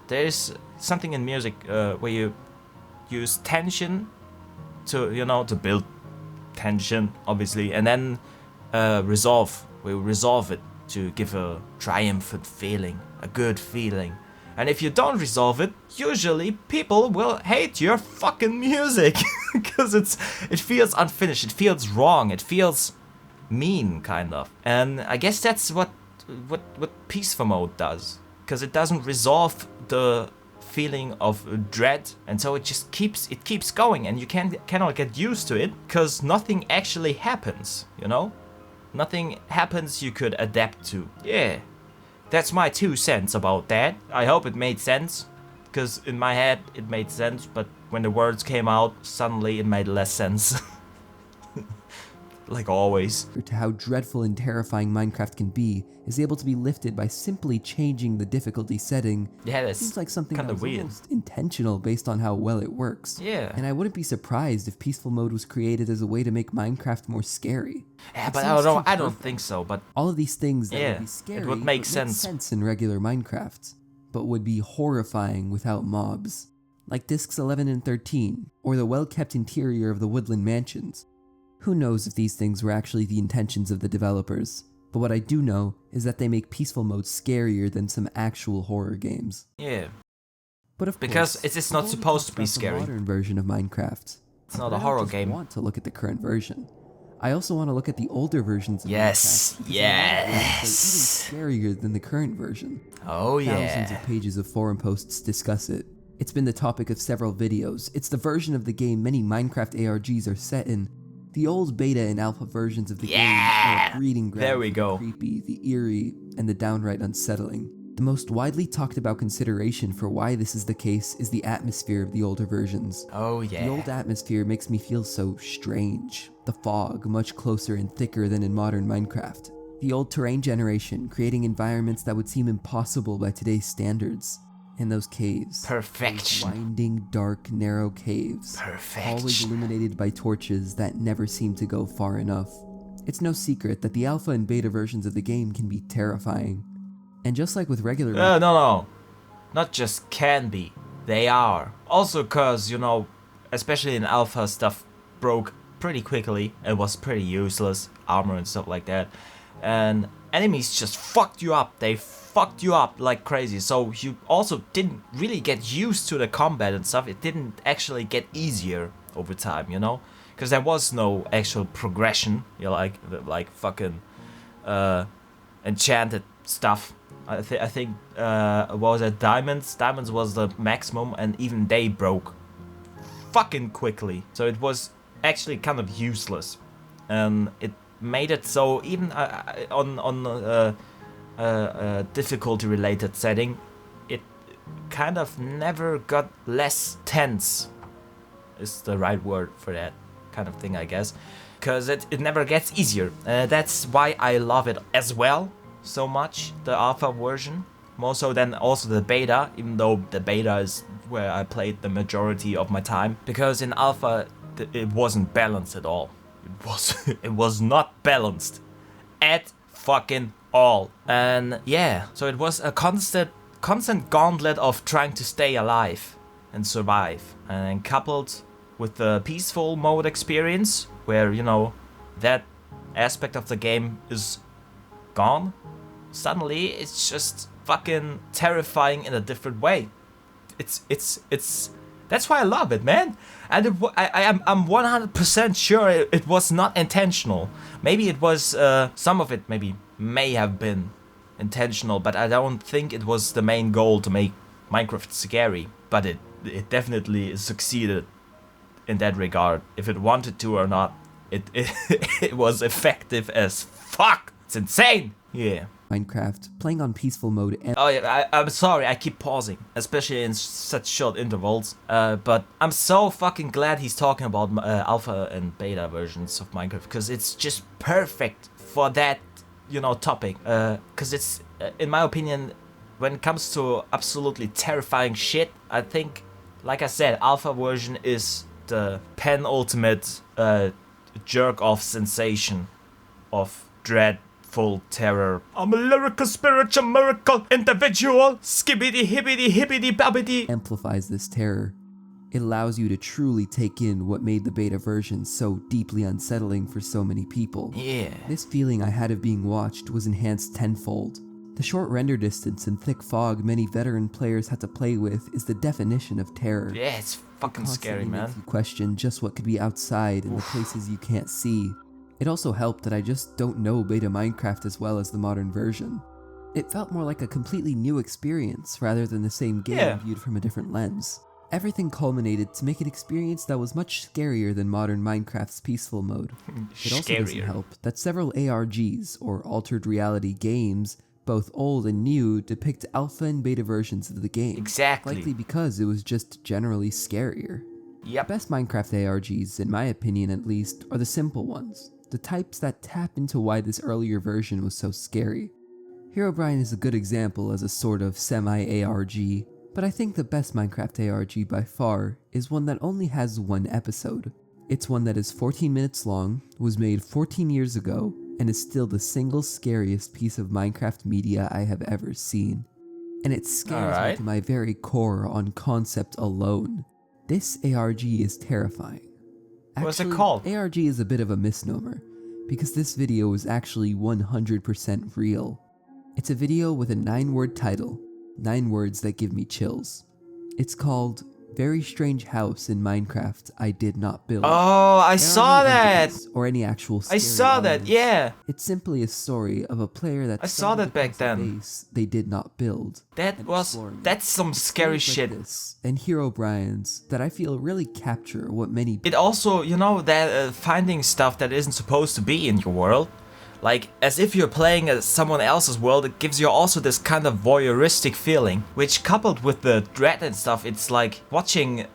there's something in music where you use tension to build tension, obviously, and then we resolve it to give a triumphant feeling, a good feeling. And if you don't resolve it, usually people will hate your fucking music because it feels unfinished, it feels wrong, it feels mean, kind of. And I guess that's what peaceful mode does, because it doesn't resolve the feeling of dread, and so it keeps going, and you cannot get used to it because nothing actually happens, you know? Nothing happens you could adapt to. Yeah. That's my 2 cents about that. I hope it made sense, because in my head it made sense, but when the words came out, suddenly it made less sense. Like always. To how dreadful and terrifying Minecraft can be is able to be lifted by simply changing the difficulty setting. Yeah, that's seems like something that was weird. Almost intentional based on how well it works. Yeah. And I wouldn't be surprised if peaceful mode was created as a way to make Minecraft more scary. Yeah, but I don't think so. But all of these things that would be scary, it would make sense in regular Minecraft, but would be horrifying without mobs, like discs 11 and 13, or the well-kept interior of the woodland mansions. Who knows if these things were actually the intentions of the developers, but what I do know is that they make peaceful mode scarier than some actual horror games. Yeah. But of because course, it's not supposed to be scary. The modern version of Minecraft. It's not a horror game. I want to look at the current version. I also want to look at the older versions of Minecraft. Yes. They're even scarier than the current version. Oh yeah. Thousands of pages of forum posts discuss it. It's been the topic of several videos. It's the version of the game many Minecraft ARGs are set in. The old beta and alpha versions of the game are a breeding ground. There we go. The creepy, the eerie, and the downright unsettling. The most widely talked about consideration for why this is the case is the atmosphere of the older versions. Oh yeah. The old atmosphere makes me feel so strange. The fog, much closer and thicker than in modern Minecraft. The old terrain generation, creating environments that would seem impossible by today's standards. And those caves. Perfection. Those winding, dark, narrow caves. Perfection. Always illuminated by torches that never seem to go far enough. It's no secret that the alpha and beta versions of the game can be terrifying. And just like with regular... No. Not just can be. They are. Also cause, you know, especially in alpha, stuff broke pretty quickly. It was pretty useless. Armor and stuff like that. And enemies just fucked you up. They fucked you up like crazy. So you also didn't really get used to the combat and stuff. It didn't actually get easier over time, you know? Because there was no actual progression. You know, like fucking enchanted stuff. I think what was it? Diamonds was the maximum, and even they broke fucking quickly. So it was actually kind of useless, and it made it so even on a difficulty related setting, it kind of never got less tense. Is the right word for that kind of thing, I guess, because it never gets easier. That's why I love it as well so much, the alpha version, more so than also the beta, even though the beta is where I played the majority of my time, because in alpha it wasn't balanced at all. It was not balanced at fucking all. And yeah, so it was a constant gauntlet of trying to stay alive and survive, and coupled with the peaceful mode experience, where, you know, that aspect of the game is gone. Suddenly it's just fucking terrifying in a different way. It's that's why I love it, man. And I'm 100% sure it was not intentional. Maybe it was some of it may have been intentional, but I don't think it was the main goal to make Minecraft scary. But it definitely succeeded in that regard. If it wanted to or not, it was effective as fuck. It's insane. Yeah. Minecraft, playing on peaceful mode and... Oh yeah, I'm sorry, I keep pausing, especially in such short intervals, but I'm so fucking glad he's talking about alpha and beta versions of Minecraft, because it's just perfect for that, you know, topic, because it's, in my opinion, when it comes to absolutely terrifying shit, I think, like I said, alpha version is the penultimate jerk-off sensation of dread. Full terror. I'm a lyrical, spiritual, miracle individual. Skibbity, hibbity, hibbity, babbity. Amplifies this terror. It allows you to truly take in what made the beta version so deeply unsettling for so many people. Yeah. This feeling I had of being watched was enhanced tenfold. The short render distance and thick fog many veteran players had to play with is the definition of terror. Yeah, it's fucking scary, man. Makes you question just what could be outside and the places you can't see. It also helped that I just don't know beta Minecraft as well as the modern version. It felt more like a completely new experience rather than the same game viewed from a different lens. Everything culminated to make an experience that was much scarier than modern Minecraft's peaceful mode. It also doesn't help that several ARGs, or altered reality games, both old and new, depict alpha and beta versions of the game. Exactly. Likely because it was just generally scarier. Yep. The best Minecraft ARGs, in my opinion at least, are the simple ones. The types that tap into why this earlier version was so scary. Herobrine is a good example as a sort of semi-ARG, but I think the best Minecraft ARG by far is one that only has one episode. It's one that is 14 minutes long, was made 14 years ago, and is still the single scariest piece of Minecraft media I have ever seen. And it scares me to my very core on concept alone. This ARG is terrifying. What's it called? ARG is a bit of a misnomer, because this video is actually 100% real. It's a video with a 9-word title, 9 words that give me chills. It's called Very Strange House in Minecraft I Did Not Build. Oh, I saw that! Or any actual I saw that, yeah! It's simply a story of a player that I saw that back then. They did not build. That's some scary shit. Like this, and Herobrine's that I feel really capture what many... It also, you know, that finding stuff that isn't supposed to be in your world. Like, as if you're playing someone else's world, it gives you also this kind of voyeuristic feeling, which coupled with the dread and stuff, it's like watching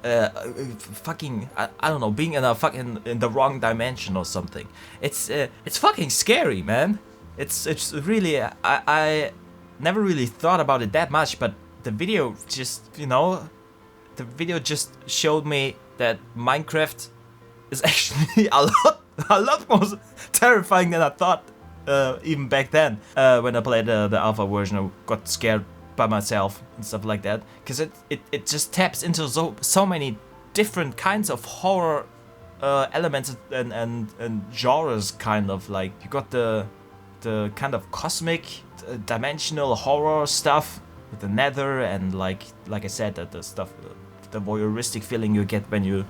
fucking, I don't know, being in a fucking, in the wrong dimension or something. It's fucking scary, man. It's really, I never really thought about it that much, but the video just, the video just showed me that Minecraft is actually a lot more terrifying than I thought, even back then. When I played the alpha version, I got scared by myself and stuff like that, because it just taps into so many different kinds of horror elements and genres, kind of like you got the kind of cosmic dimensional horror stuff with the nether, and like I said, that the stuff, the voyeuristic feeling you get when you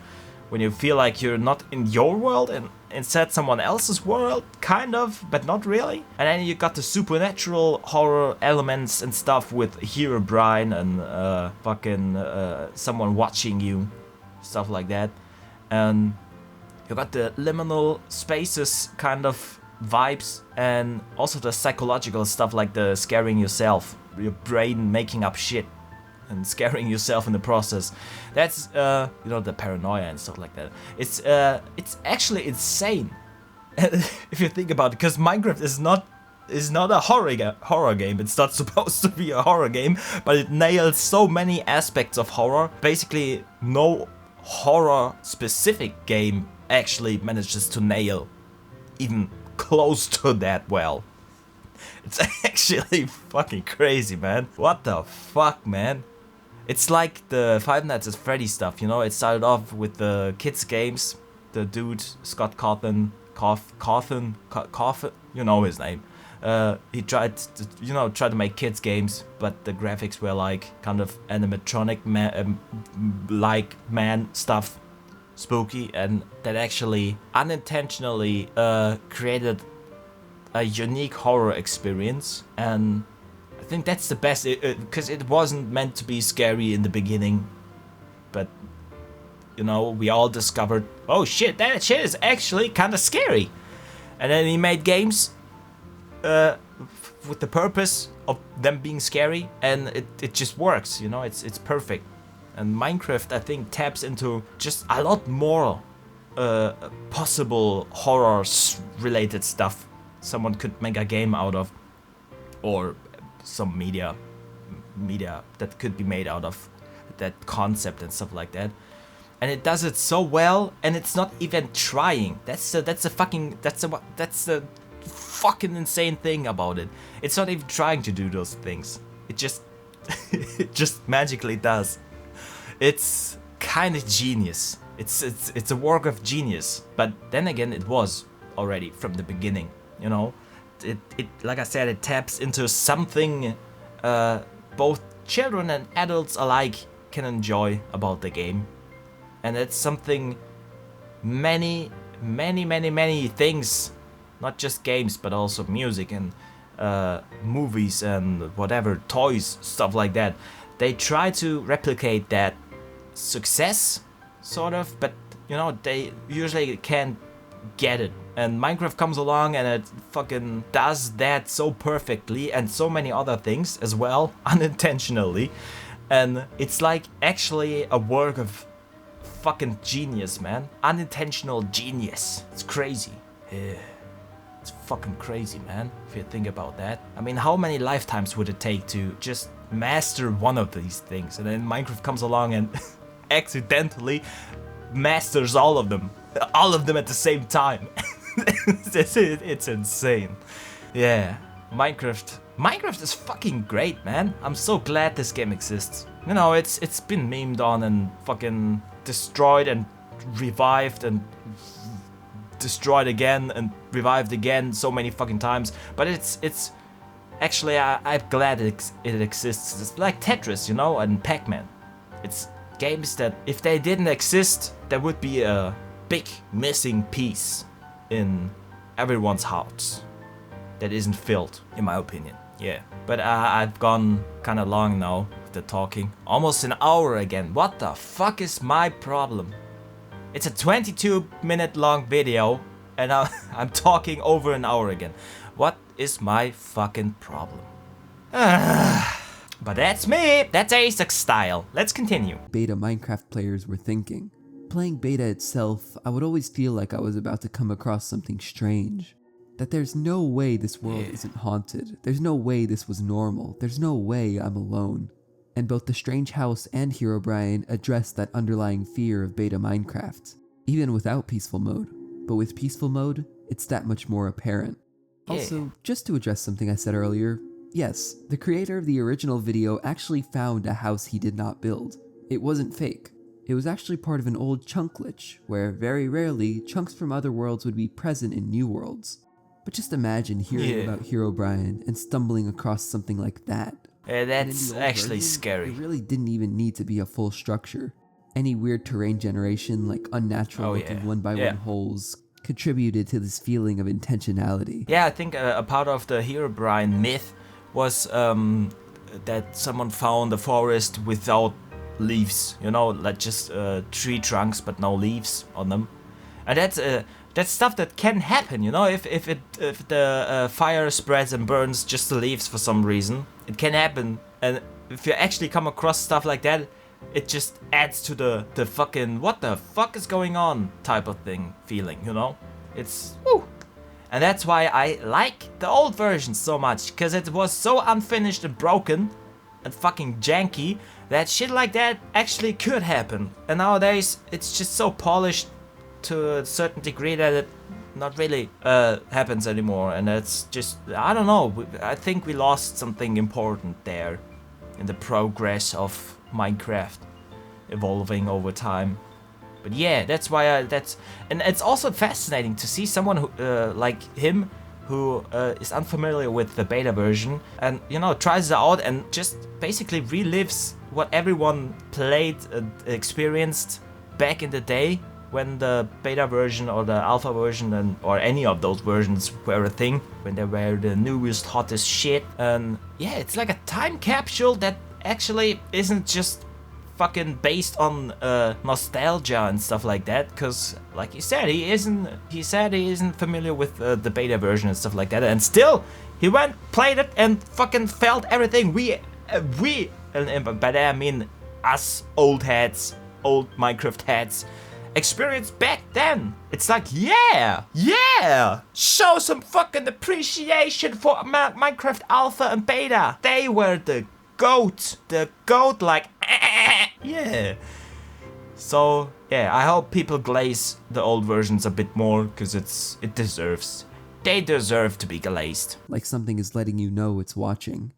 feel like you're not in your world and instead someone else's world, kind of, but not really. And then you got the supernatural horror elements and stuff with Herobrine and someone watching you, stuff like that. And you got the liminal spaces kind of vibes, and also the psychological stuff like the scaring yourself, your brain making up shit and scaring yourself in the process. That's the paranoia and stuff like that. It's actually insane if you think about it, because Minecraft is not a horror game. It's not supposed to be a horror game, but it nails so many aspects of horror. Basically, no horror specific game actually manages to nail even close to that well. It's actually fucking crazy, man. What the fuck, man? It's like the Five Nights at Freddy's stuff, it started off with the kids games. The dude, Scott Cawthon, you know his name. He tried to make kids games, but the graphics were like kind of animatronic man stuff, spooky, and that actually unintentionally created a unique horror experience. And I think that's the best, because it wasn't meant to be scary in the beginning, but we all discovered, oh shit, that shit is actually kind of scary. And then he made games with the purpose of them being scary, and it just works, it's perfect. And Minecraft, I think, taps into just a lot more possible horror related stuff someone could make a game out of, or some media that could be made out of that concept and stuff like that. And it does it so well, and it's not even trying. That's the fucking insane thing about it. It's not even trying to do those things. It just it just magically does. It's kind of genius. It's a work of genius. But then again, it was already from the beginning. It like I said, it taps into something both children and adults alike can enjoy about the game. And it's something many things, not just games, but also music and movies and whatever, toys, stuff like that. They try to replicate that success, sort of, but they usually can't get it. And Minecraft comes along and it fucking does that so perfectly, and so many other things as well, unintentionally. And it's like actually a work of fucking genius, man. Unintentional genius. It's crazy. Yeah. It's fucking crazy, man, if you think about that. I mean, how many lifetimes would it take to just master one of these things? And then Minecraft comes along and accidentally masters all of them at the same time. It's insane. Yeah, Minecraft is fucking great, man. I'm so glad this game exists. It's been memed on and fucking destroyed and revived and destroyed again and revived again so many fucking times. But it's actually, I'm glad it exists. It's like Tetris, and Pac-Man. It's games that if they didn't exist, there would be a big missing piece in everyone's hearts that isn't filled, in my opinion. Yeah, but I've gone kind of long now with the talking. Almost an hour again. What the fuck is my problem? It's a 22-minute long video and I'm talking over an hour again. What is my fucking problem? But that's me. That's AceoX style. Let's continue. Beta Minecraft players were thinking. Playing beta itself, I would always feel like I was about to come across something strange. That there's no way this world isn't haunted. There's no way this was normal. There's no way I'm alone. and both the strange house and Herobrine address that underlying fear of beta Minecraft, even without peaceful mode. But with peaceful mode, it's that much more apparent. Yeah. Also, just to address something I said earlier, yes, the creator of the original video actually found a house he did not build. It wasn't fake. It was actually part of an old chunk glitch, where very rarely chunks from other worlds would be present in new worlds. But just imagine hearing about Herobrine and stumbling across something like that. That's actually version, scary. It really didn't even need to be a full structure. Any weird terrain generation, like unnatural looking one-by-one holes, contributed to this feeling of intentionality. Yeah, I think a part of the Herobrine myth was that someone found a forest without leaves, you know, like just tree trunks but no leaves on them. And that's stuff that can happen, you know, if the fire spreads and burns just the leaves for some reason, it can happen. And if you actually come across stuff like that, it just adds to the fucking what the fuck is going on type of thing feeling, you know. It's woo. And that's why I like the old version so much, because it was so unfinished and broken and fucking janky that shit like that actually could happen. And nowadays it's just so polished to a certain degree that it not really happens anymore. And it's just, I don't know, I think we lost something important there in the progress of Minecraft evolving over time. But yeah, that's why and it's also fascinating to see someone who like him, who is unfamiliar with the beta version, and you know, tries it out and just basically relives what everyone played and experienced back in the day when the beta version or the alpha version or any of those versions were a thing, when they were the newest, hottest shit. And yeah, it's like a time capsule that actually isn't just fucking based on nostalgia and stuff like that, because like he said he isn't familiar with the beta version and stuff like that, and still he went, played it, and fucking felt everything we and by that I mean us old Minecraft heads experienced back then. It's like, yeah, show some fucking appreciation for Minecraft alpha and beta. They were the goat, like yeah. So yeah, I hope people glaze the old versions a bit more, because they deserve to be glazed. Like something is letting you know it's watching.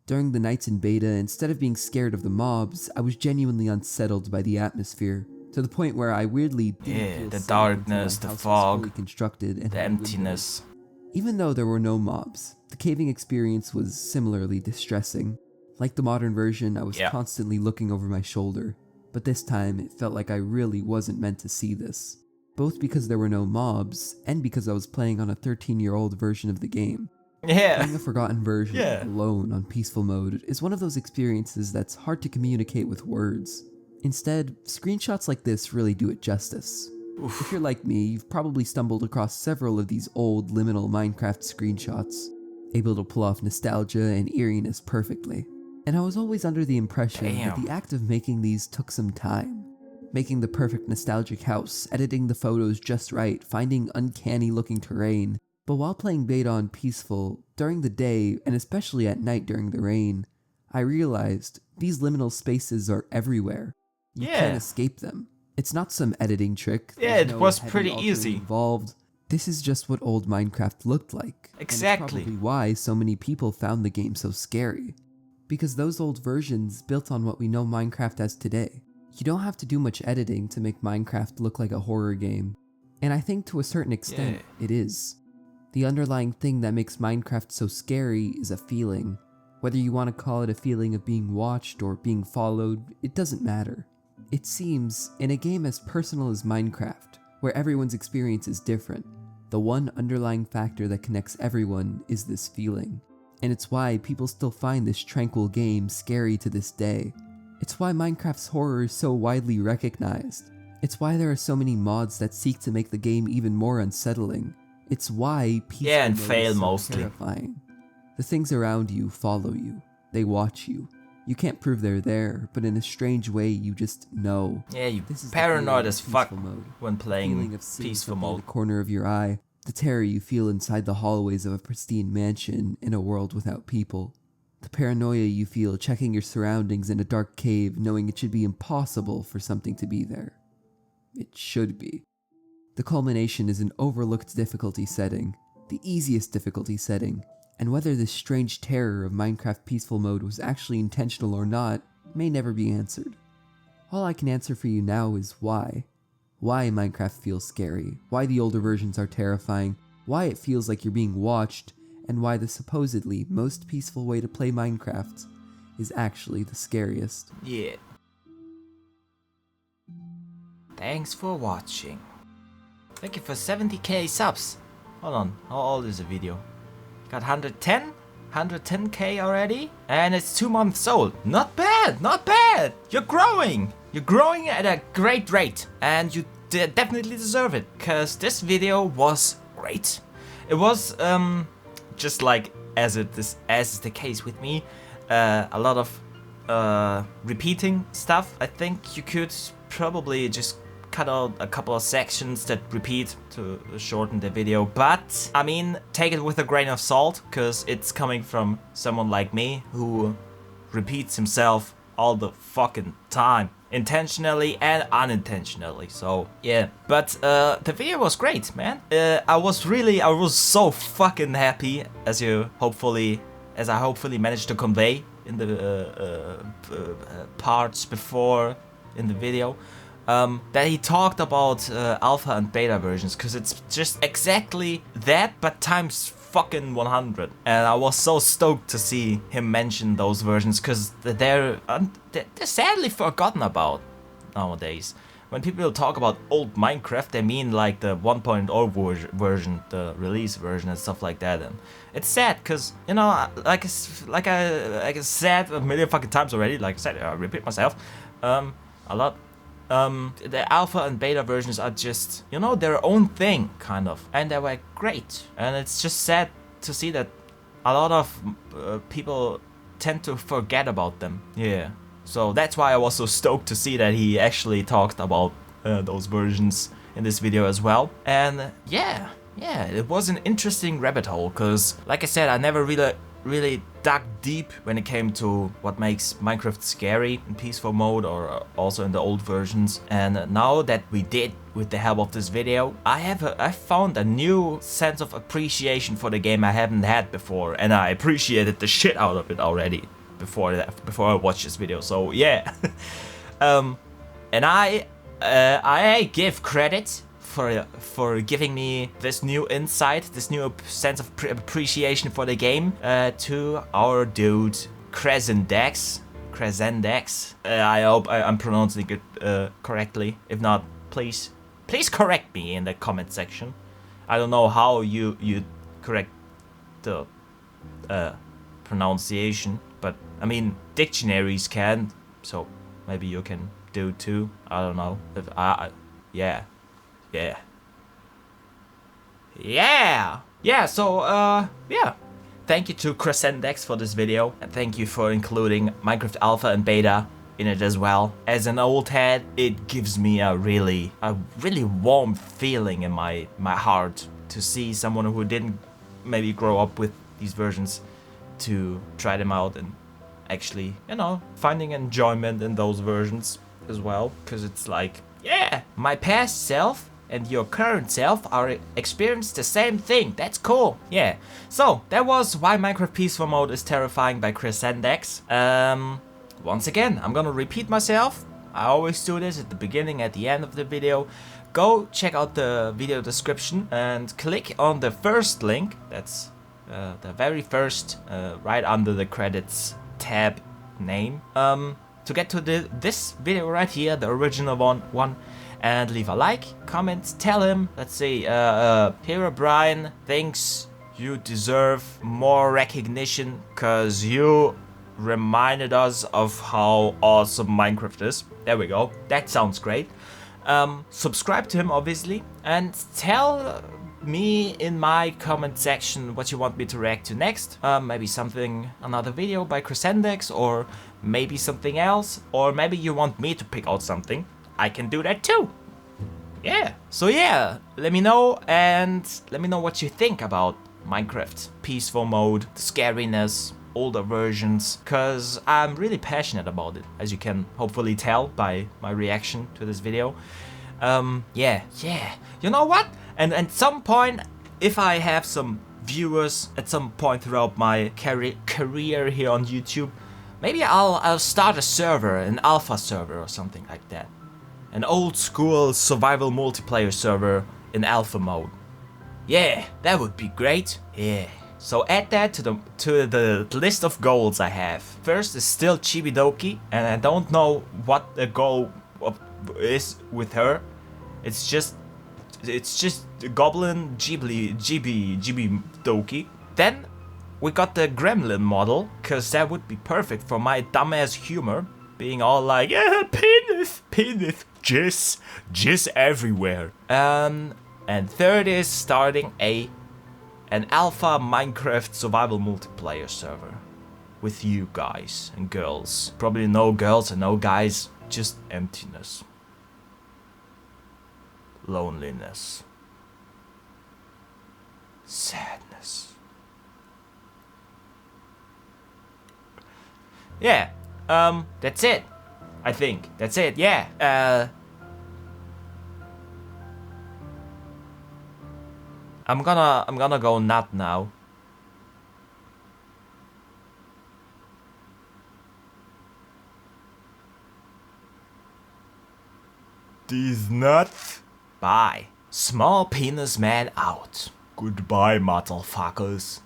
During the nights in beta, instead of being scared of the mobs, I was genuinely unsettled by the atmosphere, to the point where I weirdly didn't feel the safe darkness, until my the house was fog, fully constructed and the had emptiness. windows. Even though there were no mobs, the caving experience was similarly distressing. Like the modern version, I was constantly looking over my shoulder, but this time it felt like I really wasn't meant to see this. Both because there were no mobs, and because I was playing on a 13-year-old version of the game. Yeah. Playing a forgotten version alone on peaceful mode is one of those experiences that's hard to communicate with words. Instead, screenshots like this really do it justice. Oof. If you're like me, you've probably stumbled across several of these old liminal Minecraft screenshots, able to pull off nostalgia and eeriness perfectly. And I was always under the impression that the act of making these took some time. Making the perfect nostalgic house, editing the photos just right, finding uncanny looking terrain. But while playing beta on peaceful, during the day, and especially at night during the rain, I realized these liminal spaces are everywhere. You can't escape them. It's not some editing trick. It was pretty easy. Involved. This is just what old Minecraft looked like. Exactly. And it's probably why so many people found the game so scary. Because those old versions built on what we know Minecraft as today. You don't have to do much editing to make Minecraft look like a horror game. And I think to a certain extent, it is. The underlying thing that makes Minecraft so scary is a feeling. Whether you want to call it a feeling of being watched or being followed, it doesn't matter. It seems, in a game as personal as Minecraft, where everyone's experience is different, the one underlying factor that connects everyone is this feeling. And it's why people still find this tranquil game scary to this day. It's why Minecraft's horror is so widely recognized. It's why there are so many mods that seek to make the game even more unsettling. It's why peaceful and mode fail is so mostly. terrifying. The things around you follow you. They watch you. You can't prove they're there, but in a strange way you just know. Yeah, you paranoid as fuck when playing peaceful mode. The corner of your eye, the terror you feel inside the hallways of a pristine mansion in a world without people. The paranoia you feel checking your surroundings in a dark cave knowing it should be impossible for something to be there. It should be. The culmination is an overlooked difficulty setting, the easiest difficulty setting, and whether this strange terror of Minecraft peaceful mode was actually intentional or not may never be answered. All I can answer for you now is why. Why Minecraft feels scary, why the older versions are terrifying, why it feels like you're being watched, and why the supposedly most peaceful way to play Minecraft is actually the scariest. Yeah. Thanks for watching. Thank you for 70k subs. Hold on, how old is the video? Got 110? 110k already? And it's 2 months old. Not bad, not bad. You're growing. You're growing at a great rate. And you definitely deserve it. Because this video was great. It was, just like as is the case with me, a lot of repeating stuff. I think you could probably just cut out a couple of sections that repeat to shorten the video, but I mean, take it with a grain of salt, because it's coming from someone like me who repeats himself all the fucking time, intentionally and unintentionally. So yeah, but the video was great, man. I was so fucking happy, as I hopefully managed to convey in the parts before in the video. That he talked about alpha and beta versions, because it's just exactly that, but times fucking 100. And I was so stoked to see him mention those versions, because they're sadly forgotten about nowadays. When people talk about old Minecraft, they mean like the 1.0 version, the release version and stuff like that. And it's sad, because, you know, like I said a million fucking times already, like I said, I repeat myself a lot. The alpha and beta versions are just, you know, their own thing, kind of. And they were great. And it's just sad to see that a lot of people tend to forget about them. Yeah. So that's why I was so stoked to see that he actually talked about those versions in this video as well. And yeah, it was an interesting rabbit hole, because, like I said, I never really dug deep when it came to what makes Minecraft scary in peaceful mode, or also in the old versions. And now that we did, with the help of this video, I found a new sense of appreciation for the game I haven't had before, and I appreciated the shit out of it already before I watched this video. So yeah. And I give credit for giving me this new insight, this new sense of appreciation for the game, to our dude Crezendex. I hope I'm pronouncing it correctly. If not, please correct me in the comment section. I don't know how you correct the pronunciation, but I mean, dictionaries can, so maybe you can do too. I don't know. Yeah. So, yeah. Thank you to Crezendex for this video, and thank you for including Minecraft Alpha and Beta in it as well. As an old head, it gives me a really warm feeling in my heart to see someone who didn't maybe grow up with these versions to try them out and actually, you know, finding enjoyment in those versions as well. Because it's like, yeah, my past self and your current self are experience the same thing. That's cool. Yeah. So that was Why Minecraft Peaceful Mode is Terrifying by Crezendex. Once again, I'm gonna repeat myself. I always do this at the beginning, at the end of the video. Go check out the video description and click on the first link. That's the very first, right under the credits tab name. To get to this video right here, the original one. And leave a like, comment, tell him, let's see, Hero Brian thinks you deserve more recognition because you reminded us of how awesome Minecraft is. There we go, that sounds great. Subscribe to him, obviously, and tell me in my comment section what you want me to react to next. Maybe another video by Crezendex, or maybe something else, or maybe you want me to pick out something. I can do that too. Yeah. So yeah, let me know, and let me know what you think about Minecraft peaceful mode, the scariness, older versions, because I'm really passionate about it, as you can hopefully tell by my reaction to this video. Yeah, you know what? And at some point, if I have some viewers at some point throughout my career here on YouTube, maybe I'll start a server, an alpha server or something like that. An old school survival multiplayer server in alpha mode. Yeah, that would be great. Yeah. So add that to the list of goals I have. First is still Chibidoki, and I don't know what the goal is with her. It's just Goblin Gibi Doki. Then we got the Gremlin model, cause that would be perfect for my dumbass humor, being all like, yeah, penis, jizz everywhere. And third is starting an alpha Minecraft survival multiplayer server with you guys and girls. Probably no girls and no guys, just emptiness. Loneliness. Sadness. Yeah, that's it. I think that's it. Yeah. I'm gonna go nut now. These nuts. Bye. Small penis man out. Goodbye, motherfuckers.